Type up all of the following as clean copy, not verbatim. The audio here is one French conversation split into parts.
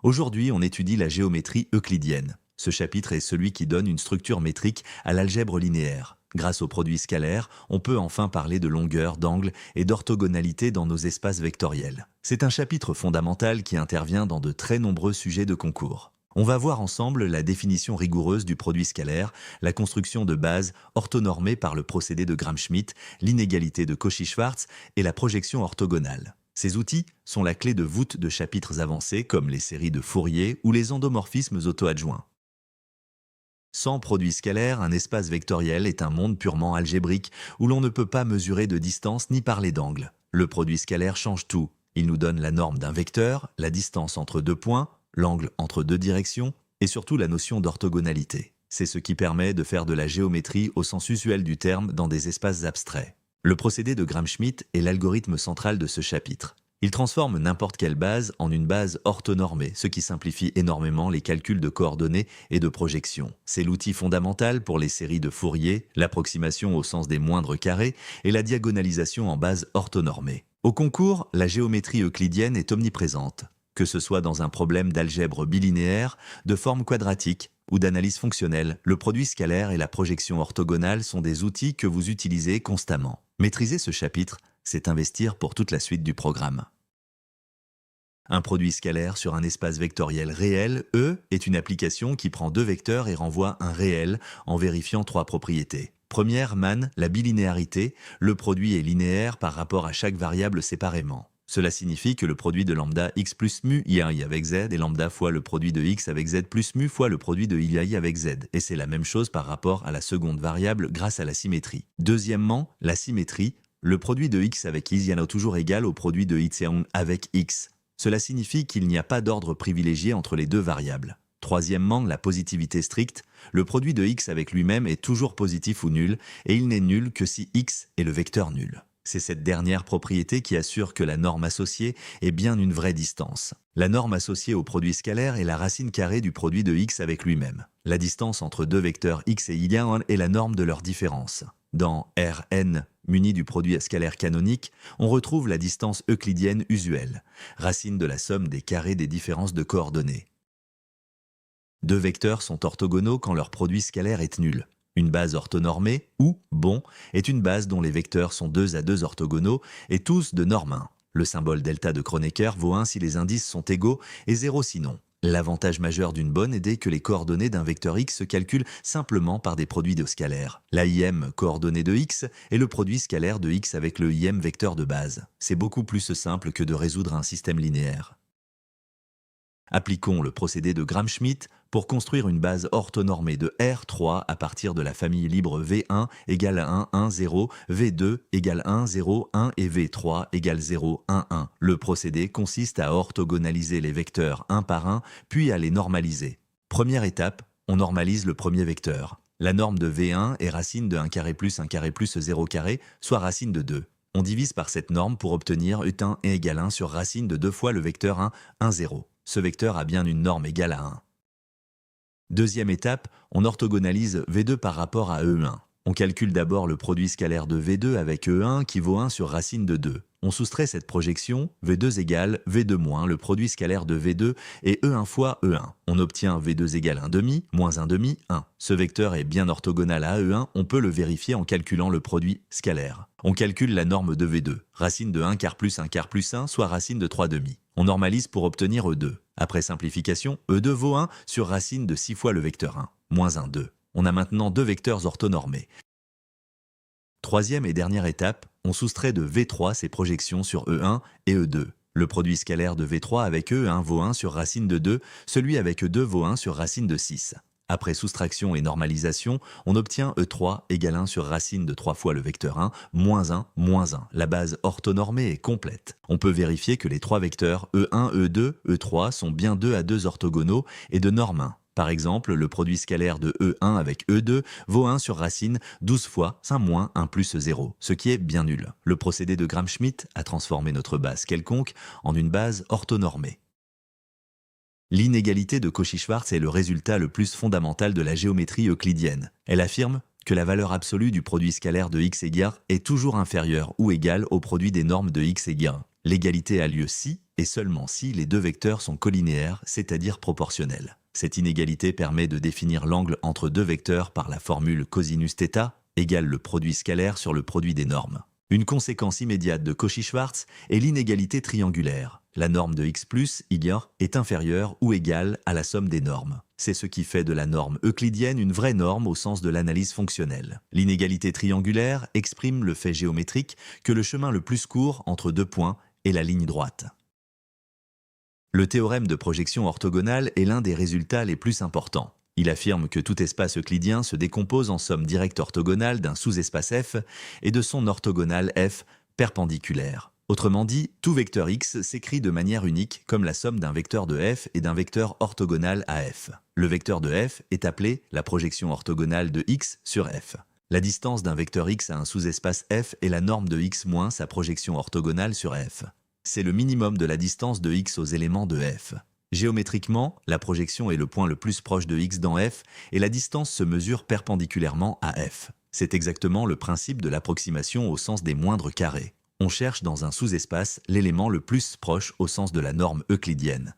Aujourd'hui, on étudie la géométrie euclidienne. Ce chapitre est celui qui donne une structure métrique à l'algèbre linéaire. Grâce aux produits scalaires, on peut enfin parler de longueur, d'angle et d'orthogonalité dans nos espaces vectoriels. C'est un chapitre fondamental qui intervient dans de très nombreux sujets de concours. On va voir ensemble la définition rigoureuse du produit scalaire, la construction de bases orthonormées par le procédé de Gram-Schmidt, l'inégalité de Cauchy-Schwarz et la projection orthogonale. Ces outils sont la clé de voûte de chapitres avancés comme les séries de Fourier ou les endomorphismes auto-adjoints. Sans produit scalaire, un espace vectoriel est un monde purement algébrique où l'on ne peut pas mesurer de distance ni parler d'angle. Le produit scalaire change tout. Il nous donne la norme d'un vecteur, la distance entre deux points, l'angle entre deux directions et surtout la notion d'orthogonalité. C'est ce qui permet de faire de la géométrie au sens usuel du terme dans des espaces abstraits. Le procédé de Gram-Schmidt est l'algorithme central de ce chapitre. Il transforme n'importe quelle base en une base orthonormée, ce qui simplifie énormément les calculs de coordonnées et de projection. C'est l'outil fondamental pour les séries de Fourier, l'approximation au sens des moindres carrés et la diagonalisation en base orthonormée. Au concours, la géométrie euclidienne est omniprésente, que ce soit dans un problème d'algèbre bilinéaire, de forme quadratique ou d'analyse fonctionnelle. Le produit scalaire et la projection orthogonale sont des outils que vous utilisez constamment. Maîtriser ce chapitre, c'est investir pour toute la suite du programme. Un produit scalaire sur un espace vectoriel réel, E, est une application qui prend deux vecteurs et renvoie un réel en vérifiant trois propriétés. Première, la bilinéarité, le produit est linéaire par rapport à chaque variable séparément. Cela signifie que le produit de lambda x plus mu i avec z est lambda fois le produit de x avec z plus mu fois le produit de i avec z. Et c'est la même chose par rapport à la seconde variable grâce à la symétrie. Deuxièmement, la symétrie. Le produit de x avec y est toujours égal au produit de y avec x. Cela signifie qu'il n'y a pas d'ordre privilégié entre les deux variables. Troisièmement, la positivité stricte. Le produit de x avec lui-même est toujours positif ou nul, et il n'est nul que si x est le vecteur nul. C'est cette dernière propriété qui assure que la norme associée est bien une vraie distance. La norme associée au produit scalaire est la racine carrée du produit de x avec lui-même. La distance entre deux vecteurs x et y est la norme de leur différence. Dans Rn, muni du produit scalaire canonique, on retrouve la distance euclidienne usuelle, racine de la somme des carrés des différences de coordonnées. Deux vecteurs sont orthogonaux quand leur produit scalaire est nul. Une base orthonormée, ou bon, est une base dont les vecteurs sont 2 à 2 orthogonaux et tous de norme 1. Le symbole delta de Kronecker vaut 1 si les indices sont égaux et 0 sinon. L'avantage majeur d'une bonne est que les coordonnées d'un vecteur x se calculent simplement par des produits de scalaires. La im coordonnée de x est le produit scalaire de x avec le im vecteur de base. C'est beaucoup plus simple que de résoudre un système linéaire. Appliquons le procédé de Gram-Schmidt pour construire une base orthonormée de R3 à partir de la famille libre V1 égale 1, 1, 0, V2 égale 1, 0, 1 et V3 égale 0, 1, 1. Le procédé consiste à orthogonaliser les vecteurs un par un, puis à les normaliser. Première étape, on normalise le premier vecteur. La norme de V1 est racine de 1 carré plus 0 carré, soit racine de 2. On divise par cette norme pour obtenir U1 est égal 1 sur racine de 2 fois le vecteur 1, 1, 0. Ce vecteur a bien une norme égale à 1. Deuxième étape, on orthogonalise V2 par rapport à E1. On calcule d'abord le produit scalaire de V2 avec E1 qui vaut 1 sur racine de 2. On soustrait cette projection, V2 égale V2 moins le produit scalaire de V2 et E1 fois E1. On obtient V2 égale 1 demi, moins 1 demi, 1. Ce vecteur est bien orthogonal à E1, on peut le vérifier en calculant le produit scalaire. On calcule la norme de V2, racine de 1 quart plus 1, soit racine de 3 demi. On normalise pour obtenir E2. Après simplification, E2 vaut 1 sur racine de 6 fois le vecteur 1, moins 1, 2. On a maintenant deux vecteurs orthonormés. Troisième et dernière étape, on soustrait de V3 ses projections sur E1 et E2. Le produit scalaire de V3 avec E1 vaut 1 sur racine de 2, celui avec E2 vaut 1 sur racine de 6. Après soustraction et normalisation, on obtient E3 égale 1 sur racine de 3 fois le vecteur 1, moins 1, moins 1. La base orthonormée est complète. On peut vérifier que les trois vecteurs E1, E2, E3 sont bien 2 à 2 orthogonaux et de norme 1. Par exemple, le produit scalaire de E1 avec E2 vaut 1 sur racine 12 fois 5 moins 1 plus 0, ce qui est bien nul. Le procédé de Gram-Schmidt a transformé notre base quelconque en une base orthonormée. L'inégalité de Cauchy-Schwarz est le résultat le plus fondamental de la géométrie euclidienne. Elle affirme que la valeur absolue du produit scalaire de x égale est toujours inférieure ou égale au produit des normes de x égale. L'égalité a lieu si, et seulement si, les deux vecteurs sont collinéaires, c'est-à-dire proportionnels. Cette inégalité permet de définir l'angle entre deux vecteurs par la formule cosinus θ égale le produit scalaire sur le produit des normes. Une conséquence immédiate de Cauchy-Schwarz est l'inégalité triangulaire. La norme de x plus, y, est inférieure ou égale à la somme des normes. C'est ce qui fait de la norme euclidienne une vraie norme au sens de l'analyse fonctionnelle. L'inégalité triangulaire exprime le fait géométrique que le chemin le plus court entre deux points est la ligne droite. Le théorème de projection orthogonale est l'un des résultats les plus importants. Il affirme que tout espace euclidien se décompose en somme directe orthogonale d'un sous-espace f et de son orthogonale f perpendiculaire. Autrement dit, tout vecteur x s'écrit de manière unique comme la somme d'un vecteur de f et d'un vecteur orthogonal à f. Le vecteur de f est appelé la projection orthogonale de x sur f. La distance d'un vecteur x à un sous-espace f est la norme de x moins sa projection orthogonale sur f. C'est le minimum de la distance de x aux éléments de f. Géométriquement, la projection est le point le plus proche de x dans f et la distance se mesure perpendiculairement à f. C'est exactement le principe de l'approximation au sens des moindres carrés. On cherche dans un sous-espace l'élément le plus proche au sens de la norme euclidienne.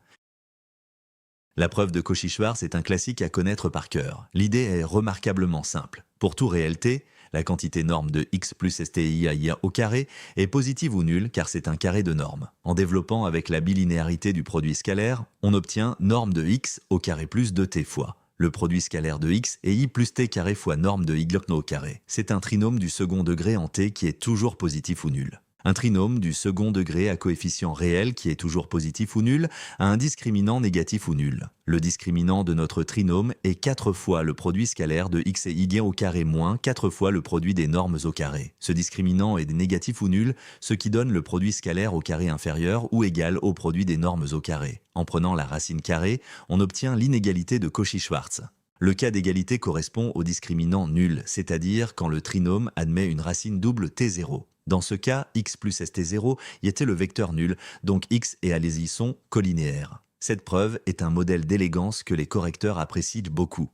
La preuve de Cauchy-Schwarz est un classique à connaître par cœur. L'idée est remarquablement simple. Pour tout réel t, la quantité norme de x plus STIAIA au carré est positive ou nulle car c'est un carré de norme. En développant avec la bilinéarité du produit scalaire, on obtient norme de x au carré plus 2t fois. Le produit scalaire de x est i plus t carré fois norme de y au carré. C'est un trinôme du second degré en t qui est toujours positif ou nul. Un trinôme du second degré à coefficient réel qui est toujours positif ou nul a un discriminant négatif ou nul. Le discriminant de notre trinôme est 4 fois le produit scalaire de x et y au carré moins 4 fois le produit des normes au carré. Ce discriminant est négatif ou nul, ce qui donne le produit scalaire au carré inférieur ou égal au produit des normes au carré. En prenant la racine carrée, on obtient l'inégalité de Cauchy-Schwarz. Le cas d'égalité correspond au discriminant nul, c'est-à-dire quand le trinôme admet une racine double t0. Dans ce cas, x plus st0 y était le vecteur nul, donc x et alési sont collinéaires. Cette preuve est un modèle d'élégance que les correcteurs apprécient beaucoup.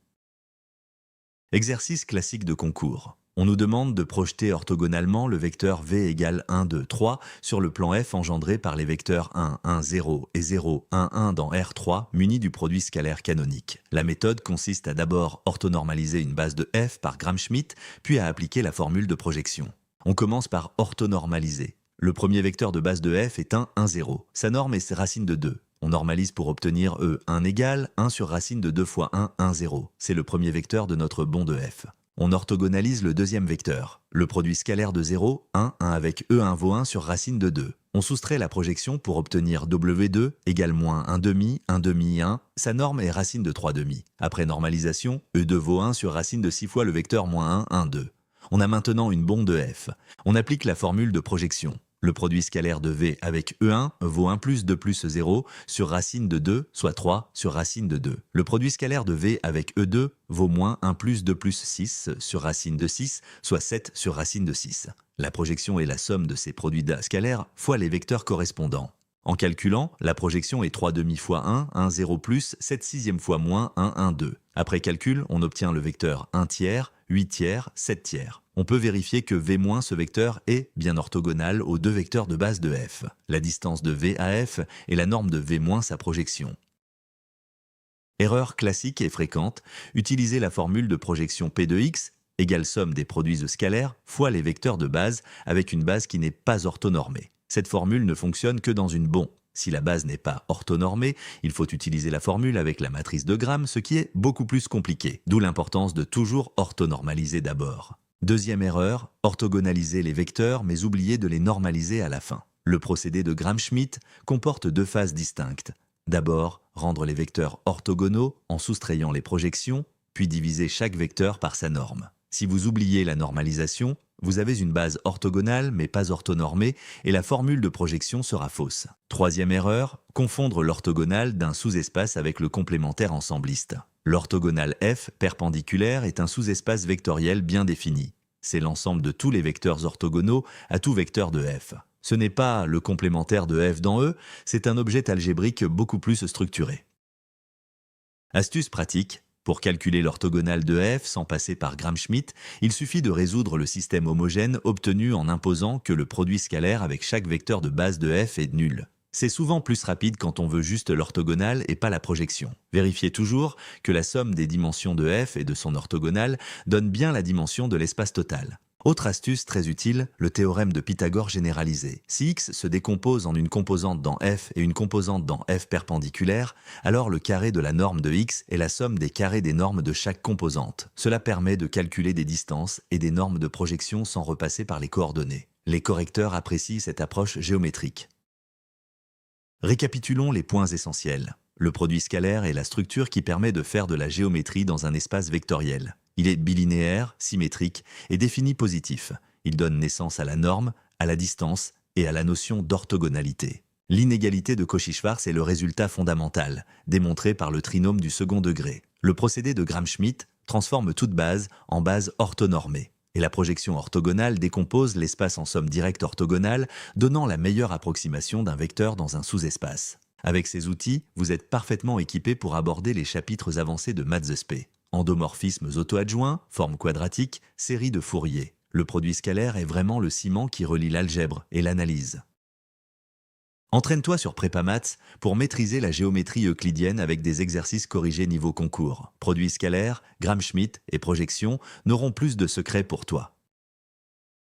Exercice classique de concours. On nous demande de projeter orthogonalement le vecteur v égale 1, 2, 3 sur le plan f engendré par les vecteurs 1, 1, 0 et 0, 1, 1 dans R3 munis du produit scalaire canonique. La méthode consiste à d'abord orthonormaliser une base de f par Gram-Schmidt, puis à appliquer la formule de projection. On commence par orthonormaliser. Le premier vecteur de base de f est 1, 1, 0. Sa norme est racine de 2. On normalise pour obtenir E1 égale 1 sur racine de 2 fois 1, 1, 0. C'est le premier vecteur de notre bond de f. On orthogonalise le deuxième vecteur. Le produit scalaire de 0, 1, 1 avec E1 vaut 1 sur racine de 2. On soustrait la projection pour obtenir W2 égale moins 1 demi, 1 demi, 1. Sa norme est racine de 3 demi. Après normalisation, E2 vaut 1 sur racine de 6 fois le vecteur moins 1, 1, 2. On a maintenant une bombe de f. On applique la formule de projection. Le produit scalaire de v avec E1 vaut 1 plus 2 plus 0 sur racine de 2, soit 3 sur racine de 2. Le produit scalaire de v avec E2 vaut moins 1 plus 2 plus 6 sur racine de 6, soit 7 sur racine de 6. La projection est la somme de ces produits scalaires fois les vecteurs correspondants. En calculant, la projection est 3 demi fois 1, 1 0 plus, 7 sixième fois moins 1, 1 2. Après calcul, on obtient le vecteur 1 tiers, 8 tiers, 7 tiers. On peut vérifier que v-, ce vecteur, est bien orthogonal aux deux vecteurs de base de f. La distance de v à f est la norme de v- sa projection. Erreur classique et fréquente, utiliser la formule de projection P de x égale somme des produits scalaires fois les vecteurs de base avec une base qui n'est pas orthonormée. Cette formule ne fonctionne que dans une bombe. Si la base n'est pas orthonormée, il faut utiliser la formule avec la matrice de Gram, ce qui est beaucoup plus compliqué, d'où l'importance de toujours orthonormaliser d'abord. Deuxième erreur, orthogonaliser les vecteurs mais oublier de les normaliser à la fin. Le procédé de Gram-Schmidt comporte deux phases distinctes. D'abord, rendre les vecteurs orthogonaux en soustrayant les projections, puis diviser chaque vecteur par sa norme. Si vous oubliez la normalisation, vous avez une base orthogonale mais pas orthonormée et la formule de projection sera fausse. Troisième erreur, confondre l'orthogonal d'un sous-espace avec le complémentaire ensembliste. L'orthogonal f perpendiculaire est un sous-espace vectoriel bien défini. C'est l'ensemble de tous les vecteurs orthogonaux à tout vecteur de f. Ce n'est pas le complémentaire de f dans E, c'est un objet algébrique beaucoup plus structuré. Astuce pratique, Pour calculer l'orthogonale de f sans passer par Gram-Schmidt, il suffit de résoudre le système homogène obtenu en imposant que le produit scalaire avec chaque vecteur de base de f est nul. C'est souvent plus rapide quand on veut juste l'orthogonale et pas la projection. Vérifiez toujours que la somme des dimensions de f et de son orthogonale donne bien la dimension de l'espace total. Autre astuce très utile, le théorème de Pythagore généralisé. Si x se décompose en une composante dans f et une composante dans f perpendiculaire, alors le carré de la norme de x est la somme des carrés des normes de chaque composante. Cela permet de calculer des distances et des normes de projection sans repasser par les coordonnées. Les correcteurs apprécient cette approche géométrique. Récapitulons les points essentiels. Le produit scalaire est la structure qui permet de faire de la géométrie dans un espace vectoriel. Il est bilinéaire, symétrique et défini positif. Il donne naissance à la norme, à la distance et à la notion d'orthogonalité. L'inégalité de Cauchy-Schwarz est le résultat fondamental, démontré par le trinôme du second degré. Le procédé de Gram-Schmidt transforme toute base en base orthonormée. Et la projection orthogonale décompose l'espace en somme directe orthogonale, donnant la meilleure approximation d'un vecteur dans un sous-espace. Avec ces outils, vous êtes parfaitement équipé pour aborder les chapitres avancés de Maths-SP. Endomorphismes auto-adjoints, formes quadratiques, séries de Fourier. Le produit scalaire est vraiment le ciment qui relie l'algèbre et l'analyse. Entraîne-toi sur Prépa Maths pour maîtriser la géométrie euclidienne avec des exercices corrigés niveau concours. Produits scalaires, Gram-Schmidt et projection n'auront plus de secrets pour toi.